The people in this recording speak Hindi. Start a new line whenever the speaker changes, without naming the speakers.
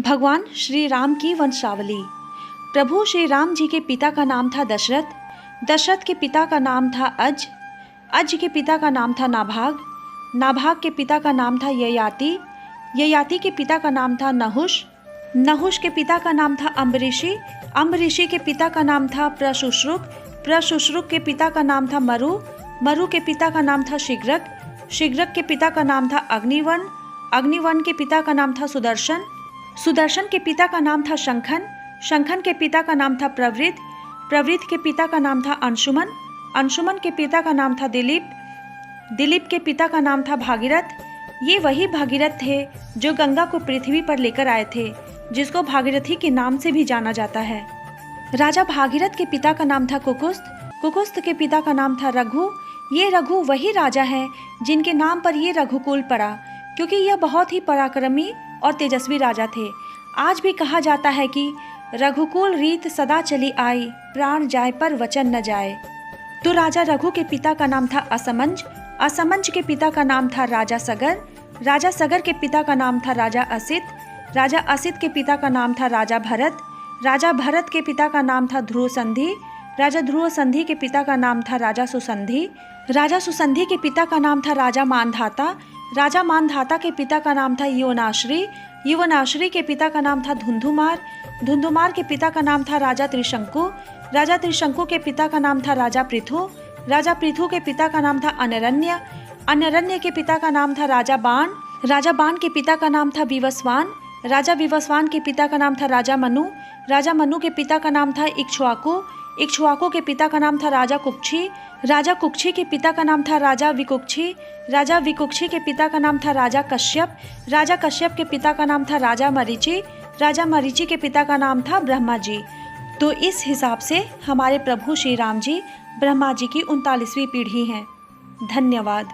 भगवान श्री राम की वंशावली। प्रभु श्री राम जी के पिता का नाम था दशरथ, दशरथ के पिता का नाम था अज, अज के पिता का नाम था नाभाग, नाभाग के पिता का नाम था ययाति, ययाति के पिता का नाम था नहुष, नहुष के पिता का नाम था अम्बरीषि, अम्बरीषि के पिता का नाम था प्रशुश्रुक, प्रशुश्रुक के पिता का नाम था मरु, मरु के पिता का नाम था शिग्रक, शिग्रक के पिता का नाम था अग्निवन, अग्निवन के पिता का नाम था सुदर्शन, सुदर्शन के पिता का नाम था शंखन, शंखन के पिता का नाम था प्रवृत्त, प्रवृत्त के पिता का नाम था अंशुमन, अंशुमन के पिता का नाम था दिलीप, दिलीप के पिता का नाम था भागीरथ। ये वही भागीरथ थे जो गंगा को पृथ्वी पर लेकर आए थे, जिसको भागीरथी के नाम से भी जाना जाता है। राजा भागीरथ के पिता का नाम था कुकुस्त, कुकुस्त के पिता का नाम था रघु। ये रघु वही राजा हैं जिनके नाम पर ये रघुकुल पड़ा, क्योंकि यह बहुत ही पराक्रमी और तेजस्वी राजा थे। आज भी कहा जाता है कि रघुकुल रीत सदा चली आई, प्राण जाए पर वचन न जाए। तो राजा रघु के पिता का नाम था असमंज, असमंज के पिता का नाम था राजा सगर, राजा सगर के पिता का नाम था राजा असित, राजा असित के पिता का नाम था राजा भरत, राजा भरत के पिता का नाम था ध्रुव संधि, राजा ध्रुव संधि के पिता का नाम था राजा सुसंधि, राजा सुसंधि के पिता का नाम था राजा मानधाता, राजा मानधाता के पिता का नाम था युवनाश्री, युवनाश्री के पिता का नाम था धुंधुमार, धुंधुमार के पिता का नाम था राजा त्रिशंकु, राजा त्रिशंकु के पिता का नाम था राजा पृथु, राजा पृथु के पिता का नाम था अनरण्य, अनरण्य के पिता का नाम था राजा बाण, राजा बाण के पिता का नाम था विवस्वान, राजा विवस्वान के पिता का नाम था राजा मनु, राजा मनु के पिता का नाम था इक्ष्वाकु, इक्ष्वाकु के पिता का नाम था राजा कुक्षी, राजा कुक्षी के पिता का नाम था राजा विकुक्षी, राजा विकुक्षी के पिता का नाम था राजा कश्यप, राजा कश्यप के पिता का नाम था राजा मरीचि, राजा मरीचि के पिता का नाम था ब्रह्मा जी। तो इस हिसाब से हमारे प्रभु श्री राम जी ब्रह्मा जी की 39वीं पीढ़ी हैं। धन्यवाद।